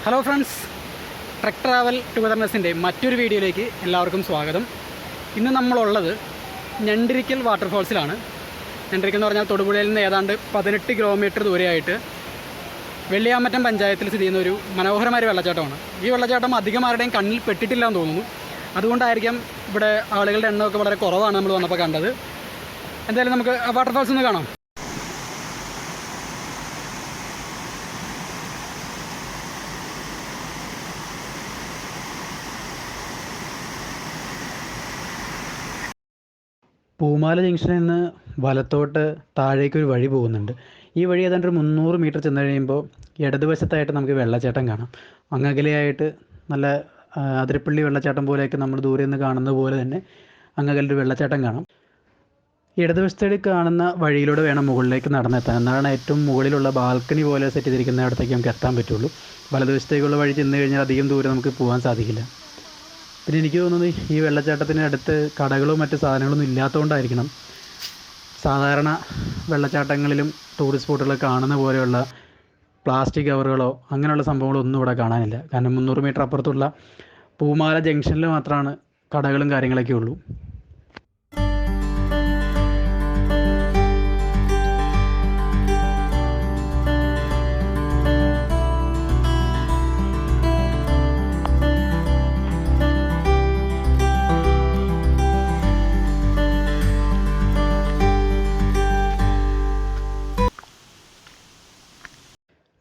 Hello friends, truck travel ടുഗദർനെസ്സിൻ്റെ മറ്റൊരു വീഡിയോയിലേക്ക് എല്ലാവർക്കും സ്വാഗതം. ഇന്ന് നമ്മളുള്ളത് ഞണ്ടിരിക്കൽ വാട്ടർഫോൾസിലാണ്. ഞണ്ടിരിക്കൽ എന്ന് പറഞ്ഞാൽ തൊടുപുഴയിൽ നിന്ന് ഏതാണ്ട് 18 കിലോമീറ്റർ ദൂരെയായിട്ട് വെള്ളിയാമറ്റം പഞ്ചായത്തിൽ സ്ഥിതി ചെയ്യുന്ന ഒരു മനോഹരമായ വെള്ളച്ചാട്ടമാണ്. ഈ വെള്ളച്ചാട്ടം അധികം ആരുടെയും കണ്ണിൽ പെട്ടിട്ടില്ല എന്ന് തോന്നുന്നു. അതുകൊണ്ടായിരിക്കാം ഇവിടെ ആളുകളുടെ എണ്ണമൊക്കെ വളരെ കുറവാണ് നമ്മൾ വന്നപ്പോൾ കണ്ടത്. എന്തായാലും നമുക്ക് വാട്ടർഫോൾസ് ഒന്ന് കാണാം. പൂമാല ജംഗ്ഷനിൽ നിന്ന് വലത്തോട്ട് താഴേക്കൊരു വഴി പോകുന്നുണ്ട്. ഈ വഴി ഏതാണ്ട് ഒരു 300 മീറ്റർ ചെന്ന് കഴിയുമ്പോൾ ഇടതുവശത്തായിട്ട് നമുക്ക് വെള്ളച്ചാട്ടം കാണാം. അങ്ങകലെയായിട്ട് നല്ല അതിരപ്പള്ളി വെള്ളച്ചാട്ടം പോലെയൊക്കെ നമ്മൾ ദൂരെ നിന്ന് കാണുന്നത് പോലെ തന്നെ അങ്ങകലൊരു വെള്ളച്ചാട്ടം കാണാം. ഇടതുവശത്തേക്ക് കാണുന്ന വഴിയിലൂടെ വേണം മുകളിലേക്ക് നടന്നെത്താൻ. എന്നാണ് ഏറ്റവും മുകളിലുള്ള ബാൽക്കണി പോലെ സെറ്റ് ചെയ്തിരിക്കുന്ന ഇടത്തേക്ക് നമുക്ക് എത്താൻ പറ്റുള്ളൂ. വലതുവശത്തേക്കുള്ള വഴി ചെന്ന് കഴിഞ്ഞാൽ അധികം ദൂരം നമുക്ക് പോകാൻ സാധിക്കില്ല. പിന്നെ എനിക്ക് തോന്നുന്നത് ഈ വെള്ളച്ചാട്ടത്തിന് അടുത്ത് കടകളോ മറ്റ് സാധനങ്ങളൊന്നും ഇല്ലാത്തതുകൊണ്ടായിരിക്കണം സാധാരണ വെള്ളച്ചാട്ടങ്ങളിലും ടൂറിസ്റ്റ് സ്പോട്ടുകളിൽ കാണുന്ന പോലെയുള്ള പ്ലാസ്റ്റിക് കവറുകളോ അങ്ങനെയുള്ള സംഭവങ്ങളോ ഒന്നും ഇവിടെ കാണാനില്ല. കാരണം 300 മീറ്റർ അപ്പുറത്തുള്ള പൂമാല ജംഗ്ഷനിൽ മാത്രമാണ് കടകളും കാര്യങ്ങളൊക്കെ ഉള്ളൂ.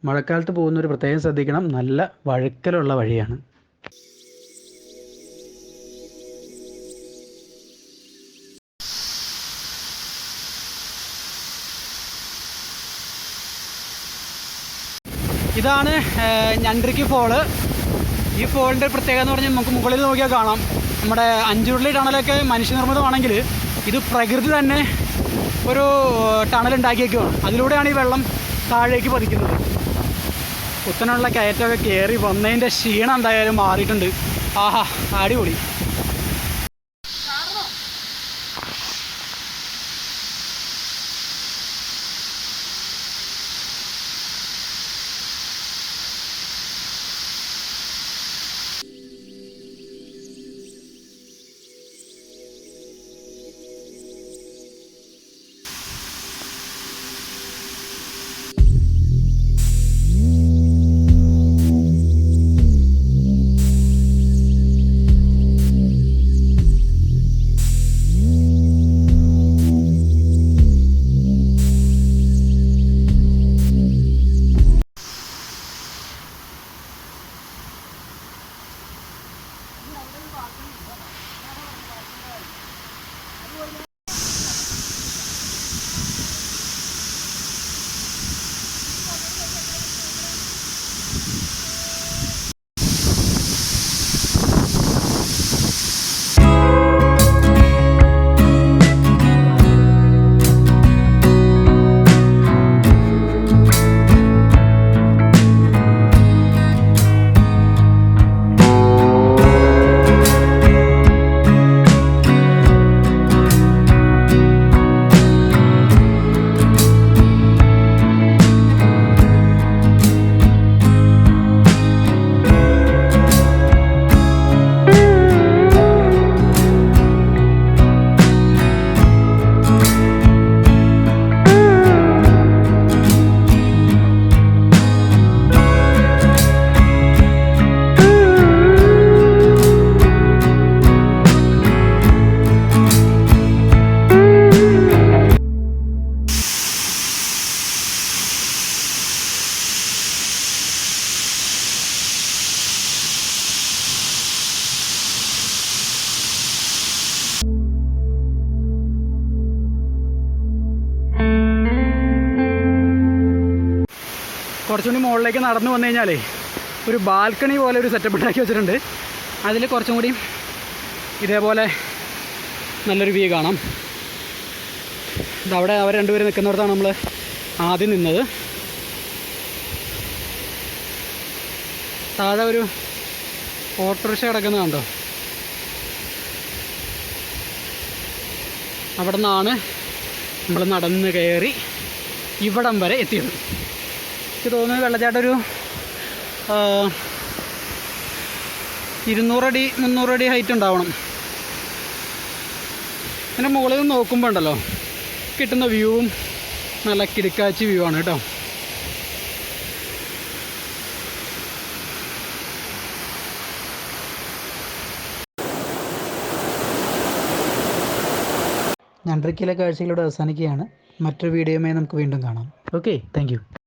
മഴക്കാലത്ത് പോകുന്നവർ പ്രത്യേകം ശ്രദ്ധിക്കണം, നല്ല വഴുക്കലുള്ള വഴിയാണ്. ഇതാണ് ഞണ്ടിരിക്ക് ഫോള്. ഈ ഫോളിൻ്റെ പ്രത്യേകത എന്ന് പറഞ്ഞാൽ നമുക്ക് മുകളിൽ നോക്കിയാൽ കാണാം. നമ്മുടെ അഞ്ചുരുളി ടണലൊക്കെ മനുഷ്യനിർമ്മിതമാണെങ്കിൽ ഇത് പ്രകൃതി തന്നെ ഒരു ടണലുണ്ടാക്കിയേക്കുവാണ്. അതിലൂടെയാണ് ഈ വെള്ളം താഴേക്ക് പതിക്കുന്നത്. കുത്തനുള്ള കയറ്റമൊക്കെ കയറി വന്നതിൻ്റെ ക്ഷീണം എന്തായാലും മാറിയിട്ടുണ്ട്. ആഹാ, അടിപൊളി. കുറച്ചുകൂടി മുകളിലേക്ക് നടന്നു വന്നു കഴിഞ്ഞാലേ ഒരു ബാൽക്കണി പോലെ ഒരു സെറ്റപ്പ് ഉണ്ടാക്കി വെച്ചിട്ടുണ്ട്. അതിൽ കുറച്ചും കൂടി ഇതേപോലെ നല്ലൊരു വ്യൂ കാണാം. ഇതവിടെ അവർ രണ്ടുപേരും നിൽക്കുന്നിടത്താണ് നമ്മൾ ആദ്യം നിന്നത്. താഴെ ഒരു ഓട്ടോറിക്ഷ കിടക്കുന്നത് കണ്ടോ. അവിടെ നിന്നാണ് നമ്മൾ നടന്ന് കയറി ഇവിടം വരെ എത്തിയത്. എനിക്ക് തോന്നുന്നു വെള്ളച്ചാട്ടം ഒരു 200 അടി 300 അടി ഹൈറ്റ് ഉണ്ടാവണം. അതിൻ്റെ മുകളിൽ നിന്ന് നോക്കുമ്പോൾ ഉണ്ടല്ലോ കിട്ടുന്ന വ്യൂവും നല്ല കിടുക്കാച്ചി വ്യൂ ആണ് കേട്ടോ. ഞണ്ട്രിക്കയിലെ കാഴ്ചകളോട് അവസാനിക്കുകയാണ്. മറ്റൊരു വീഡിയോയുമായി നമുക്ക് വീണ്ടും കാണാം. Okay, thank you.